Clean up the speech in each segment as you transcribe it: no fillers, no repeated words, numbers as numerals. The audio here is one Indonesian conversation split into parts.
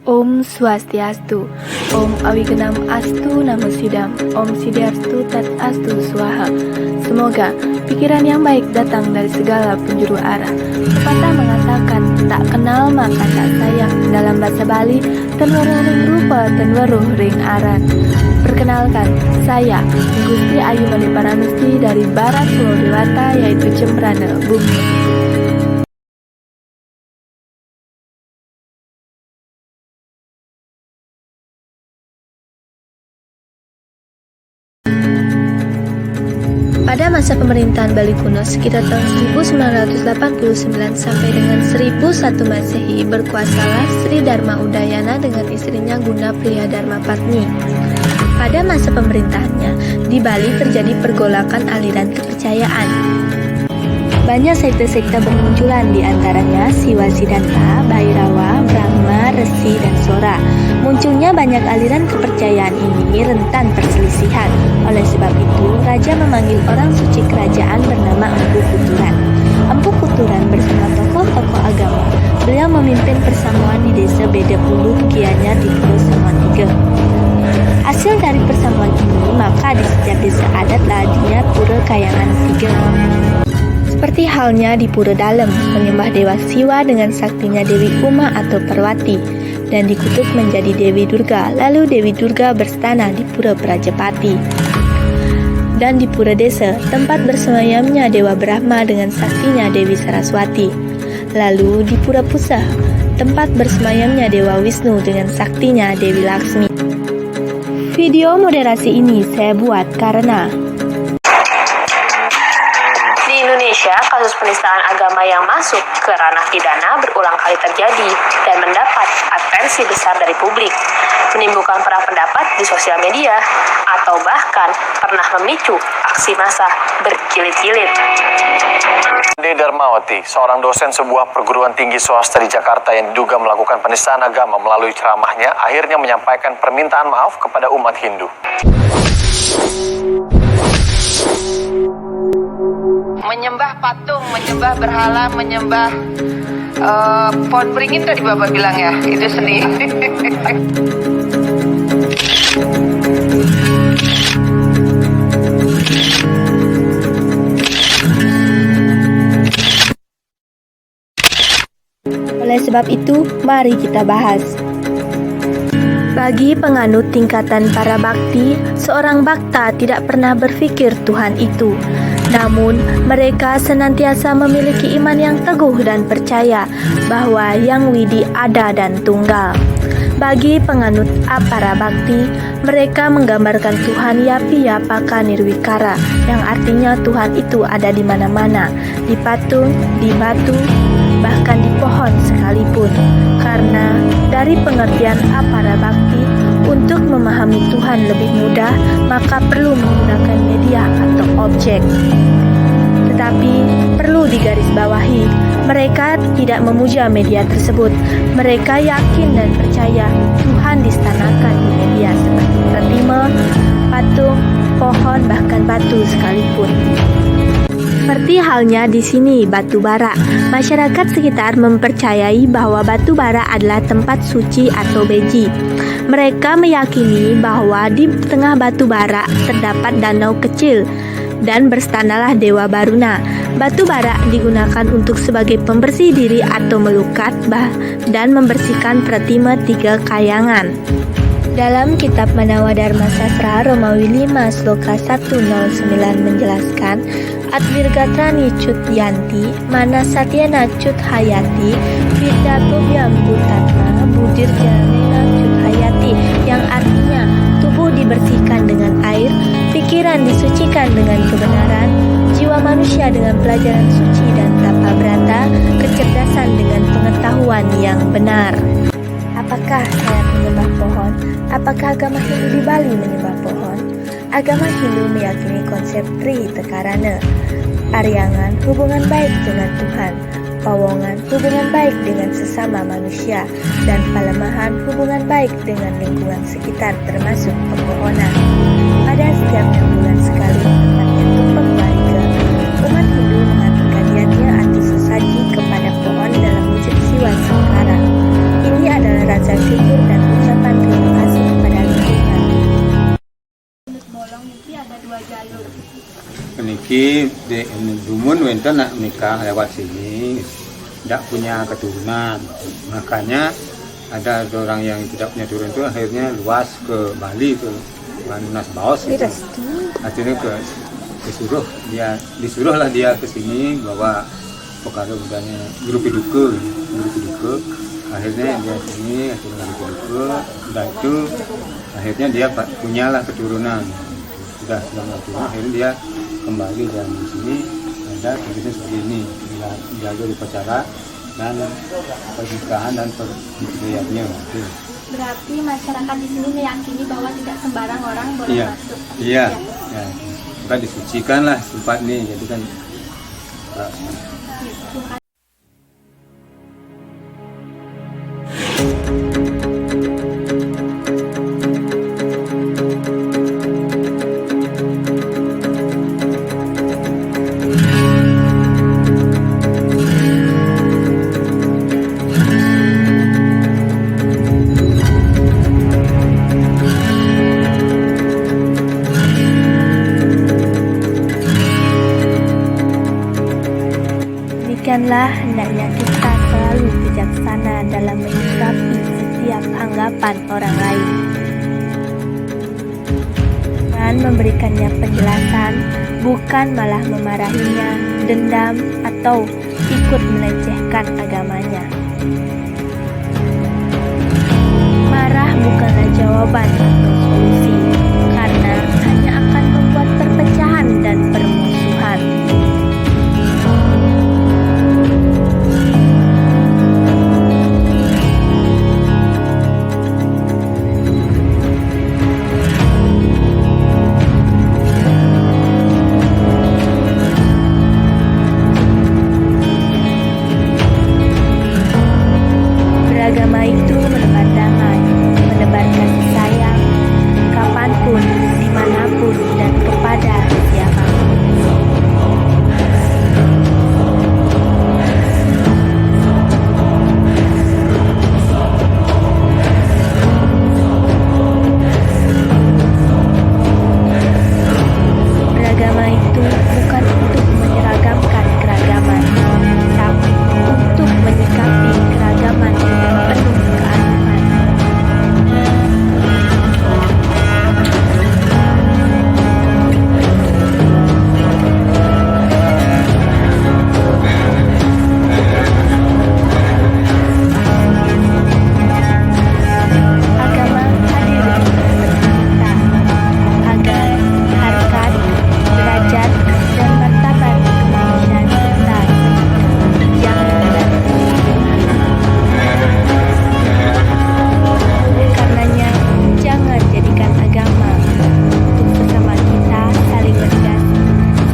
Om Swastiastu, Om Awigenam Astu Namo Sidam, Om Siddhartu Tat Astu Swaha. Semoga pikiran yang baik datang dari segala penjuru arah. Pepatah mengatakan, tak kenal maka tak sayang. Dalam bahasa Bali, tenweruh ring rupa, tenweruh ring aran. Perkenalkan, saya Gusti Ayu Mani Paranusti dari Barat Pulau Dewata, yaitu Cembrana, Bumi. Pada masa pemerintahan Bali kuno sekitar tahun 1989 sampai dengan 1001 Masehi, berkuasalah Sri Dharma Udayana dengan istrinya Guna Priya Dharma Patni. Pada masa pemerintahannya, di Bali terjadi pergolakan aliran kepercayaan. Banyak sekte-sekte bermunculan, di antaranya Siwa Siddhanta, Bhairawa, Brahma, Resi, dan Sora. Munculnya banyak aliran kepercayaan ini rentan perselisihan. Oleh sebab itu, Raja memanggil orang suci kerajaan bernama Empu Kuturan. Empu Kuturan bersama tokoh-tokoh agama. Beliau memimpin persamuan di desa Bedapulu, Gianyar di Pulau Samuan Tiga. Hasil dari persamuan ini, maka di setiap desa adat ladinya Pura Kayangan Tiga. Seperti halnya di Pura Dalem, menyembah Dewa Siwa dengan saktinya Dewi Uma atau Parwati, dan dikutuk menjadi Dewi Durga. Lalu Dewi Durga berstana di Pura Prajapati. Dan di Pura Desa, tempat bersemayamnya Dewa Brahma dengan saktinya Dewi Saraswati. Lalu di Pura Pusah, tempat bersemayamnya Dewa Wisnu dengan saktinya Dewi Laksmi. Video moderasi ini saya buat karena Indonesia, kasus penistaan agama yang masuk ke ranah pidana berulang kali terjadi dan mendapat atensi besar dari publik, menimbulkan perang pendapat di sosial media, atau bahkan pernah memicu aksi massa berjilid-jilid. Ade Darmawati, seorang dosen sebuah perguruan tinggi swasta di Jakarta yang diduga melakukan penistaan agama melalui ceramahnya, akhirnya menyampaikan permintaan maaf kepada umat Hindu. Menyembah patung, menyembah berhala, menyembah pohon beringin tadi Bapak bilang ya, itu seni. Oleh sebab itu, mari kita bahas. Bagi penganut tingkatan para bakti, seorang bakta tidak pernah berpikir Tuhan itu. Namun, mereka senantiasa memiliki iman yang teguh dan percaya bahwa Yang Widi ada dan tunggal. Bagi penganut apara bakti, mereka menggambarkan Tuhan Yapi Yapaka Nirwikara, yang artinya Tuhan itu ada di mana-mana, di patung, di batu, bahkan di pohon sekalipun. Karena dari pengertian apara bakti, untuk memahami Tuhan lebih mudah, maka perlu menggunakan media atau objek. Tetapi perlu digarisbawahi, mereka tidak memuja media tersebut. Mereka yakin dan percaya Tuhan distanakan di media seperti Pratima, patung, pohon, bahkan batu sekalipun. Seperti halnya di sini batu bara. Masyarakat sekitar mempercayai bahwa batu bara adalah tempat suci atau beji. Mereka meyakini bahwa di tengah batu bara terdapat danau kecil dan berstanalah Dewa Baruna. Batu bara digunakan untuk sebagai pembersih diri atau melukat dan membersihkan pratima tiga kayangan. Dalam kitab Manawa Dharma Sastra Romawi 5 Sloka 109 menjelaskan, Advirgatrani Cut Yanti, Mana Satyana Cut Hayati, Vidya Tubyam Butatma, Budir Janena Cut Hayati, yang artinya tubuh dibersihkan dengan air, pikiran disucikan dengan kebenaran, jiwa manusia dengan pelajaran suci dan tapa brata, kecerdasan dengan pengetahuan yang benar. Apakah saya menyembah pohon? Apakah agama Hindu di Bali menyembah pohon? Agama Hindu meyakini konsep Tri Tekarana, Paryangan hubungan baik dengan Tuhan, Pawongan hubungan baik dengan sesama manusia, dan Palemahan hubungan baik dengan lingkungan sekitar termasuk pepohonan. Pada setiap 6 bulan sekali, tepatnya Tumpeng Warika, umat Hindu mengabdikan yajna atau sesaji kepada pohon dalam wujud siwa sangkara. Ini adalah rasa syukur di Dumun Winter nak nikah lewat sini, tidak punya keturunan, makanya ada orang yang tidak punya turunan itu akhirnya luas ke Bali, ke Manunas Baos gitu. Akhirnya disuruhlah dia ke sini bawa pokaro budanya guru piduke. Akhirnya dia sini akhirnya guru piduke, udah itu akhirnya dia punyalah keturunan. Sudah keturunan akhirnya dia kembali dan di sini ada tulisnya seperti ini, jaga upacara dan pernikahan dan peribadatannya. Berarti masyarakat di sini meyakini bahwa tidak sembarang orang boleh masuk. Iya. Ya. Bukan disucikan lah tempat ini, jadi kan. Demikianlah hendaknya kita selalu bijaksana dalam menyikapi setiap anggapan orang lain. Dengan memberikannya penjelasan, bukan malah memarahinya, dendam, atau ikut melecehkan agamanya. Marah bukanlah jawaban atau solusi, karena hanya akan membuat perpecahan dan permusuhan. Beragama itu menebar damai, menebar kasih sayang, kapanpun, dimanapun, dan kepada siapapun. Beragama itu bukan untuk menyeragamkan keragaman, tapi untuk menyikapi keragaman dengan penuh keanehan. Agama hadir untuk kita agar harkat, derajat, dan martabat kemanusiaan kita jangan karenanya, jangan jadikan agama untuk sesama kita saling menindas,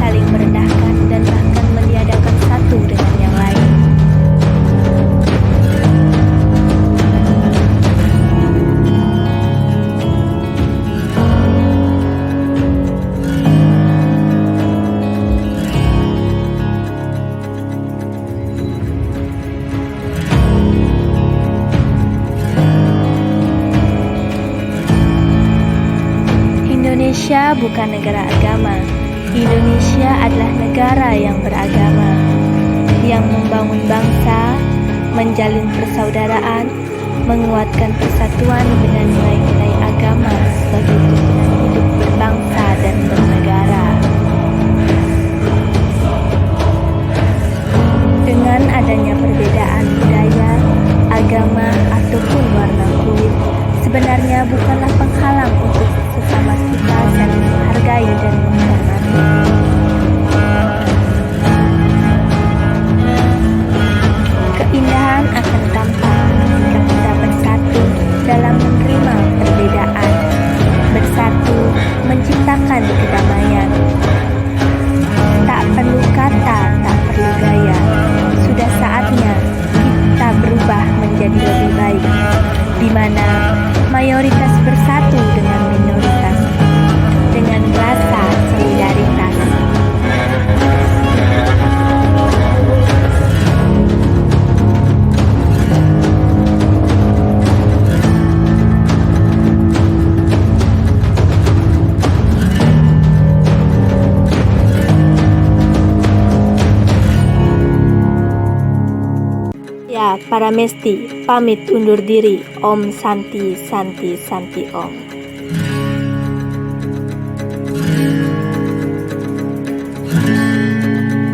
saling merendahkan, dan bahkan meniadakan satu dengan yang lain. Indonesia bukan negara agama. Indonesia adalah negara yang beragama, yang membangun bangsa, menjalin persaudaraan, menguatkan persatuan dengan nilai-nilai agama sebagai tuntunan hidup berbangsa dan bernegara. Dengan adanya perbedaan budaya, agama, ataupun warna kulit, sebenarnya bukanlah penghalang untuk sesama kita saling menghargai dan menghormati. Keindahan akan tampak jika kita bersatu dalam menerima perbedaan, bersatu menciptakan kedamaian. Tak perlu kata, tak perlu gaya. Sudah saatnya kita berubah menjadi lebih baik, di mana mayoritas bersatu dengan minoritas, dengan rasa Saya Paramesti pamit undur diri. Om Santi Santi Santi Om.